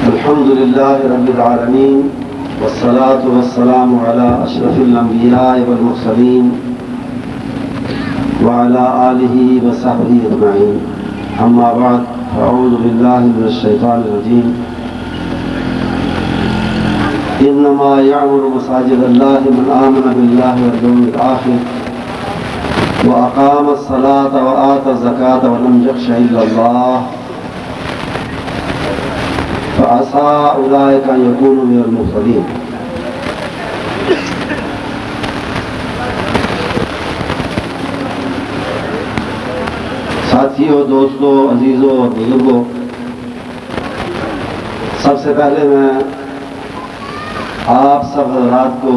الحمد لله رب العالمين والصلاة والسلام على أشرف الأنبياء والمرسلين وعلى آله وصحبه أجمعين. أما بعد فأعوذ بالله من الشيطان الرجيم. إنما يعمر مساجد الله من آمن بالله واليوم الآخر وأقام الصلاة وآتى الزكاة ولم يخش إلا الله فعسى أولئك أن يكونوا من المهتدين. ساتھیوں، دوستوں، عزیزوں اور بزرگوں، سب سے پہلے میں آپ سب حضرات کو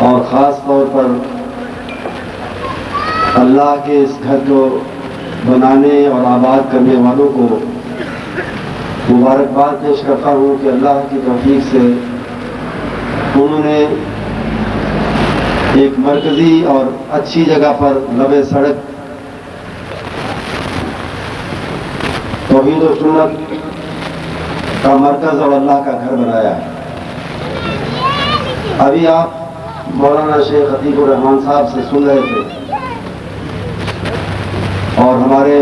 اور خاص طور پر اللہ کے اس گھر کو بنانے اور آباد کرنے والوں کو مبارکباد پیش کرتا ہوں کہ اللہ کی توفیق سے انہوں نے ایک مرکزی اور اچھی جگہ پر لبِ سڑک توحید و سنت کا مرکز اور اللہ کا گھر بنایا ہے. ابھی آپ مولانا شیخ عتیق الرحمان صاحب سے سن رہے تھے اور ہمارے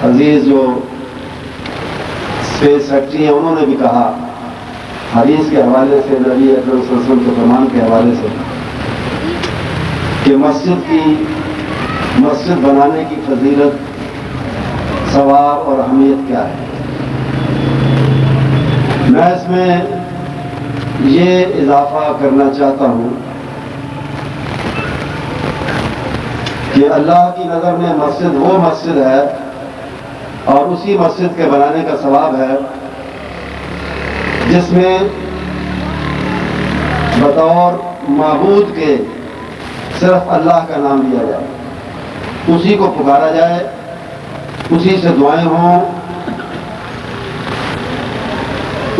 عزیز جو اسپیس سیکرٹری ہیں انہوں نے بھی کہا حدیث کے حوالے سے، نبی اکرم صلی اللہ علیہ وسلم کے فرمان کے حوالے سے کہ مسجد بنانے کی فضیلت، ثواب اور اہمیت کیا ہے. میں اس میں یہ اضافہ کرنا چاہتا ہوں کہ اللہ کی نظر میں مسجد وہ مسجد ہے اور اسی مسجد کے بنانے کا ثواب ہے جس میں بطور معبود کے صرف اللہ کا نام لیا جائے، اسی کو پکارا جائے، اسی سے دعائیں ہوں،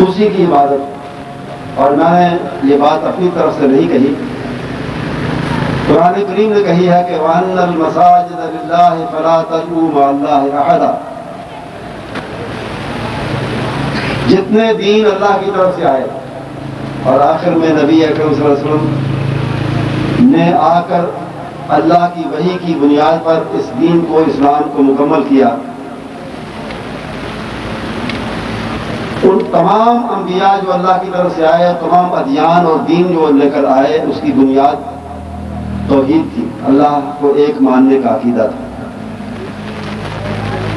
اسی کی عبادت. اور میں نے یہ بات اپنی طرف سے نہیں کہی، قرآن کریم نے کہی ہے کہ وَأَنَّ الْمَسَاجِدَ لِلَّهِ فَلَا تَدْعُوا مَعَ اللَّهِ أَحَدًا. جتنے دین اللہ کی طرف سے آئے اور آخر میں نبی اکرم صلی اللہ علیہ وسلم نے آ کر اللہ کی وحی کی بنیاد پر اس دین کو، اسلام کو مکمل کیا، ان تمام انبیاء جو اللہ کی طرف سے آئے، تمام ادیان اور دین جو لے کر آئے، اس کی بنیاد توحید تھی، اللہ کو ایک ماننے کا عقیدہ تھا.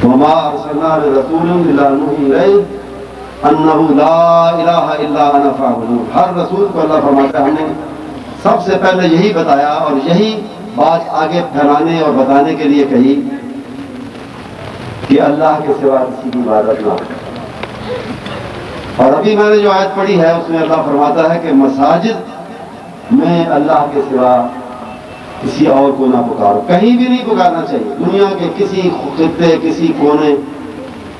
وَمَا أَرْسَلْنَا لِرَسُولٍ إِلَّا نُوحِي إِلَيْهِ أَنَّهُ لَا إِلَٰهَ إِلَّا أَنَا فَاعْبُدُونِ. ہر رسول کو اللہ فرماتا ہے ہم نے سب سے پہلے یہی بتایا اور یہی بات آگے پھیلانے اور بتانے کے لیے کہی کہ اللہ کے سوا کسی کی عبادت نہ ہو. اور ابھی میں نے جو آیت پڑھی ہے اس میں اللہ فرماتا ہے کہ مساجد میں اللہ کے سوا کسی اور کو نہ پکارو. کہیں بھی نہیں پکارنا چاہیے، دنیا کے کسی خطے، کسی کونے،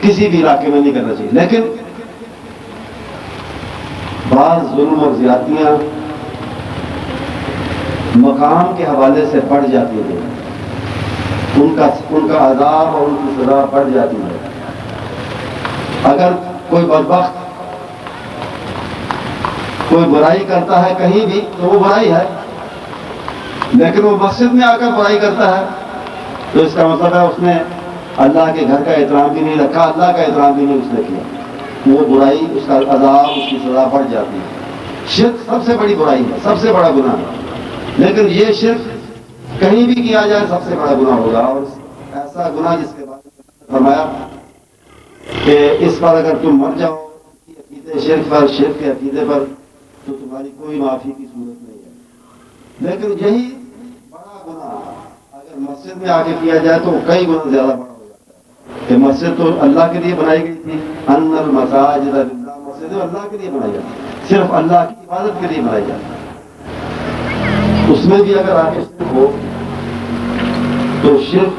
کسی بھی علاقے میں نہیں کرنا چاہیے. لیکن بعض ظلم اور زیادتیاں مقام کے حوالے سے بڑھ جاتی ہیں، ان کا عذاب اور ان کی سزا بڑھ جاتی ہے. اگر کوئی بدبخت کوئی برائی کرتا ہے کہیں بھی تو وہ برائی ہے، لیکن وہ مسجد میں آ کر برائی کرتا ہے تو اس کا مطلب ہے اس نے اللہ کے گھر کا احترام بھی نہیں رکھا، اللہ کا احترام بھی نہیں اس نے کیا. وہ برائی، اس کا عذاب، اس کی سزا بڑھ جاتی ہے. شرک سب سے بڑی برائی ہے، سب سے بڑا گناہ ہے، لیکن یہ شرک کہیں بھی کیا جائے سب سے بڑا گناہ ہوگا. اور ایسا گناہ جس کے بارے میں فرمایا کہ اس پر اگر تم مر جاؤ عقیدے شرک پر، شرک کے عقیدے پر، تو تمہاری کوئی معافی کی صورت نہیں ہے. لیکن یہی بڑا گناہ اگر مسجد میں آ کے کیا جائے تو کئی گنا زیادہ بڑا ہو جاتا ہے کہ مسجد تو اللہ کے لیے بنائی گئی تھی، ان المساجد للہ، مسجد اللہ کے لیے بنائی جاتی، صرف اللہ کی عبادت کے لیے بنائی جاتی. اس میں بھی اگر آگے شرک ہو تو شرک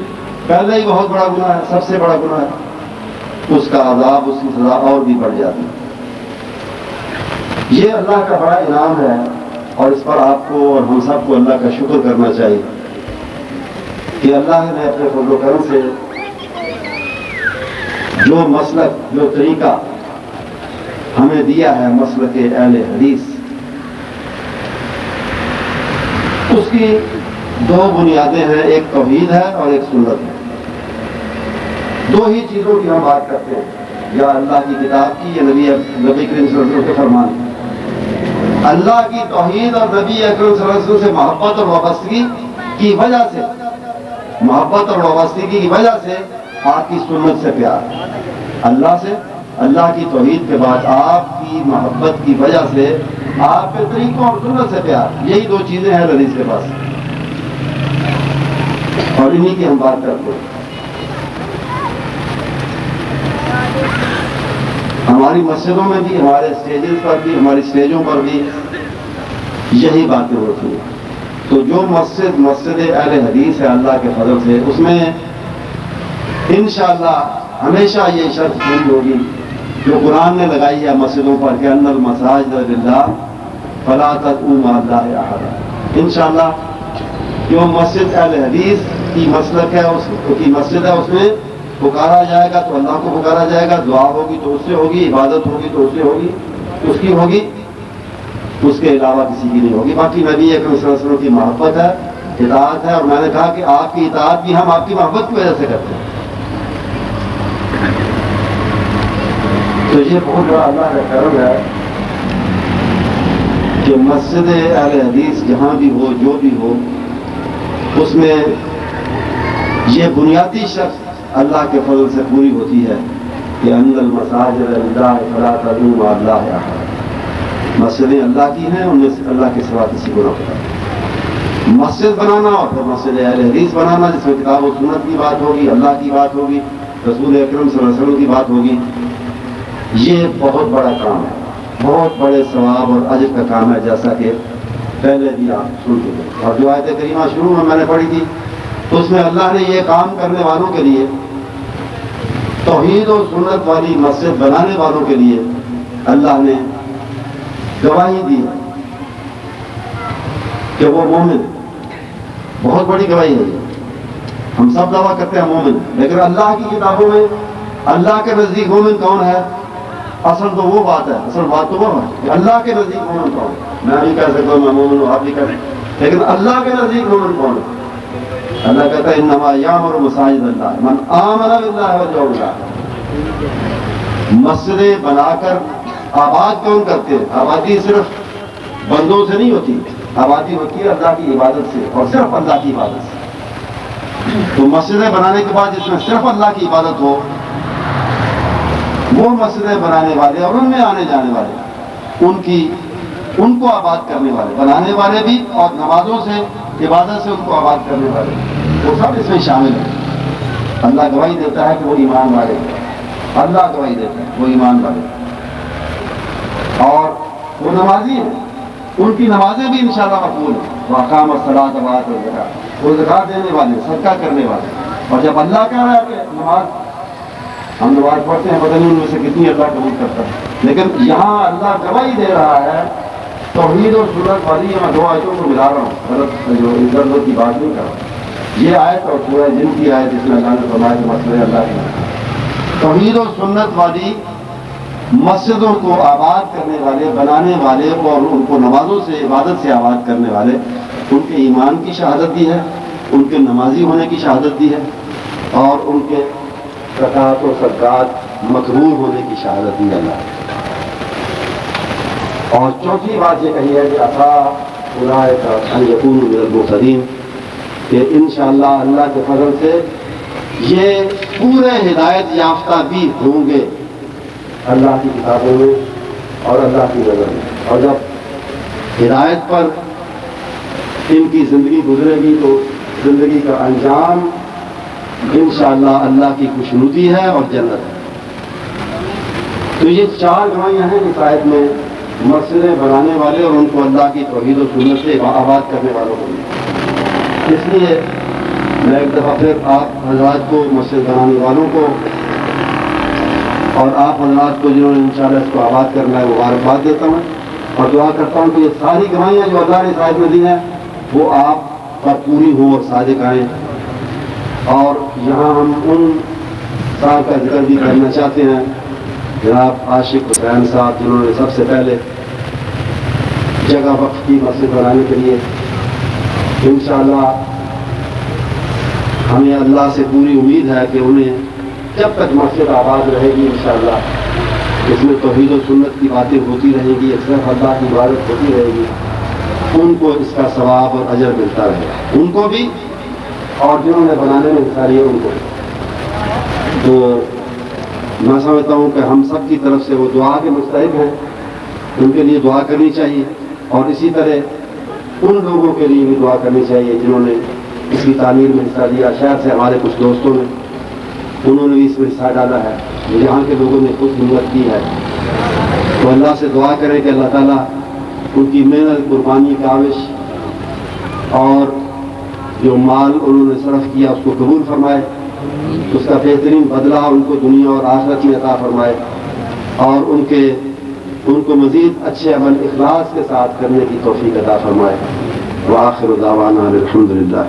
پہلے ہی بہت بڑا گناہ ہے، سب سے بڑا گناہ ہے، اس کا عذاب، اس کی سزا اور بھی بڑھ جاتی ہے. یہ اللہ کا بڑا انعام ہے اور اس پر آپ کو اور ہم سب کو اللہ کا شکر کرنا چاہیے کہ اللہ نے اپنے فضل و کرم سے جو مسلک جو طریقہ ہمیں دیا ہے مسلک اہل حدیث، اس کی دو بنیادیں ہیں، ایک توحید ہے اور ایک سنت ہے۔ دو ہی چیزوں کی ہم بات کرتے ہیں، یا اللہ کی کتاب کی یا نبی کریم صلی اللہ علیہ وسلم کے فرمان کی۔ اللہ کی توحید اور نبی اکرم صلی اللہ علیہ وسلم سے محبت اور وابستگی کی وجہ سے، محبت اور وابستگی کی وجہ سے آپ کی سنت سے پیار، اللہ سے، اللہ کی توحید کے بعد آپ کی محبت کی وجہ سے آپ کے طریقوں اور سنت سے پیار، یہی دو چیزیں ہیں حدیث کے پاس، اور انہی کی ہم بات کرتے ہیں۔ ہماری مسجدوں میں بھی، ہمارے اسٹیجز پر بھی، ہماری اسٹیجوں پر بھی یہی باتیں ہوتی ہیں۔ تو جو مسجد اہل حدیث ہے اللہ کے فضل سے، اس میں انشاءاللہ ہمیشہ یہ شرط پوری ہوگی جو قرآن نے لگائی ہے مسجدوں پر کہ ان المساجد للہ فلا تدعوا مع اللہ احدا۔ انشاءاللہ جو مسجد اہل حدیث کی مسلک ہے، اس کی مسجد ہے، اس میں پکارا جائے گا تو اللہ کو پکارا جائے گا، دعا ہوگی تو اس سے ہوگی، عبادت ہوگی تو اس سے ہوگی، اس کی ہوگی، اس کے علاوہ کسی کی نہیں ہوگی۔ باقی نبی اکرم صلی اللہ علیہ وسلم کی محبت ہے، اطاعت ہے، اور میں نے کہا کہ آپ کی اطاعت بھی ہم آپ کی محبت کی وجہ سے کرتے ہیں۔ تو یہ بہت بڑا اللہ کا کرم ہے کہ مسجد اہل حدیث جہاں بھی ہو، جو بھی ہو، اس میں یہ بنیادی شرط اللہ کے فضل سے پوری ہوتی ہے کہ ان المساجد للہ فلا تدعوا مع اللہ احدا۔ مسجدیں اللہ کی ہیں، ان میں سے اللہ کے سوا کسی کو نہ پکارو۔ مسجد بنانا اور پھر مسجد اہل حدیث بنانا، جس میں کتاب و سنت کی بات ہوگی، اللہ کی بات ہوگی، رسول اکرم صلی اللہ علیہ وسلم کی بات ہوگی، یہ بہت بڑا کام ہے، بہت بڑے ثواب اور اجر کا کام ہے، جیسا کہ پہلے بھی آپ سن چکے۔ اور جو آیت کریمہ شروع میں نے پڑھی تھی، تو اس میں اللہ نے یہ کام کرنے والوں کے لیے، توحید و سنت والی مسجد بنانے والوں کے لیے اللہ نے گواہی دی کہ وہ مومن ہے۔ بہت بڑی گواہی ہے۔ ہم سب دعویٰ کرتے ہیں مومن، لیکن اللہ کی کتابوں میں اللہ کے نزدیک مومن کون ہے؟ اصل تو وہ بات ہے، اصل بات تو وہ ہے کہ اللہ کے نزدیک مومن کون ہے۔ میں بھی کہہ سکتا ہوں میں مومن ہوں، آپ بھی کہہ سکتے ہیں، لیکن اللہ کے نزدیک مومن کون ہے؟ اللہ کہتا ہے انما یعمر مساجد اللہ من آمن باللہ والیوم الآخر۔ مسجدیں بنا کر آباد کون کرتے ہیں؟ آبادی صرف بندوں سے نہیں ہوتی، آبادی ہوتی ہے اللہ کی عبادت سے، اور صرف اللہ کی عبادت سے۔ تو مسجدیں بنانے کے بعد جس میں صرف اللہ کی عبادت ہو، وہ مسجدیں بنانے والے اور ان میں آنے جانے والے، ان کو آباد کرنے والے، بنانے والے بھی، اور نمازوں سے، عبادت سے ان کو آباد کرنے والے، وہ سب اس میں شامل ہیں۔ اللہ گواہی دیتا ہے کہ وہ ایمان والے ہیں، اللہ گواہی دیتا ہے وہ ایمان والے ہیں، اور وہ نمازی ہیں، ان کی نمازیں بھی انشاءاللہ مقبول ہیں۔ وَأَقَامَ الصَّلَاةَ وَآتَى الزَّكَاةَ، وہ زکات دینے والے، صدقہ کرنے والے۔ اور جب اللہ کہہ رہا ہے کہ نماز، ہم نماز پڑھتے ہیں، پتہ نہیں ان میں سے کتنی اللہ قبول کرتا ہے، لیکن یہاں اللہ گواہی دے رہا ہے توحید اور سنت والی۔ میں دو آیتوں کو ملا رہا ہوں، غلط جو ادھر کی بات نہیں کر رہا۔ یہ آیت اور سورہ جن کی آیت، جس میں اللہ نے فرمایا کہ مسئلہ اللہ کی توحید اور سنت والی مسجدوں کو آباد کرنے والے، بنانے والے، اور ان کو نمازوں سے، عبادت سے آباد کرنے والے، ان کے ایمان کی شہادت دی ہے، ان کے نمازی ہونے کی شہادت دی ہے، اور ان کے زکوٰۃ و صدقات مقبول ہونے کی شہادت دی اللہ نے۔ اور چوتھی بات یہ کہی ہے کہ عسیٰ اولئک ان یکونوا من المہتدین، کہ انشاءاللہ اللہ کے فضل سے یہ پورے ہدایت یافتہ بھی ہوں گے اللہ کی کتابوں میں اور اللہ کی نظر میں۔ اور جب ہدایت پر ان کی زندگی گزرے گی تو زندگی کا انجام انشاءاللہ اللہ کی خوشنودی ہے اور جنت ہے۔ تو یہ چار گواہیاں ہیں اس آیت میں، مسجدیں بنانے والے اور ان کو اللہ کی توحید و سنت سے آباد کرنے والوں کو بھی۔ اس لیے میں ایک دفعہ پھر آپ حضرات کو، مسجد بنانے والوں کو اور آپ حضرات کو جنہوں نے انشاءاللہ اس کو آباد کرنا ہے، مبارکباد دیتا ہوں، اور دعا کرتا ہوں کہ یہ ساری گواہیاں جو اللہ نے اس آیت میں دی ہیں وہ آپ پر پوری ہوں اور صادق آئیں۔ اور یہاں ہم ان صاحب کا ذکر بھی کرنا چاہتے ہیں، جناب عاشق حسین صاحب، جنہوں نے سب سے پہلے جگہ وقف کی مسجد بنانے کے لیے۔ انشاءاللہ ہمیں اللہ سے پوری امید ہے کہ انہیں جب تک مسجد آباد رہے گی انشاءاللہ اس میں توحید و سنت کی باتیں ہوتی رہیں گی، صرف اللہ کی عبادت ہوتی رہے گی، ان کو اس کا ثواب اور اجر ملتا رہے گا، ان کو بھی اور جنہوں نے بنانے میں حصہ لیا ان کو بھی۔ تو میں سمجھتا ہوں کہ ہم سب کی طرف سے وہ دعا کے مستحق ہیں، ان کے لیے دعا کرنی چاہیے، اور اسی طرح ان لوگوں کے لیے بھی دعا کرنی چاہیے جنہوں نے اس کی تعمیر میں حصہ لیا۔ شہر سے ہمارے کچھ دوستوں نے، انہوں نے بھی اس میں حصہ ڈالا ہے، یہاں کے لوگوں نے خود ہمت کی ہے۔ تو اللہ سے دعا کریں کہ اللہ تعالیٰ ان کی محنت، قربانی، کاوش اور جو مال انہوں نے صرف کیا اس کو قبول فرمائے، اس کا بہترین بدلہ ان کو دنیا اور آخرت میں عطا فرمائے، اور ان کو مزید اچھے عمل اخلاص کے ساتھ کرنے کی توفیق عطا فرمائے۔ وآخر دعوانا الحمدللہ۔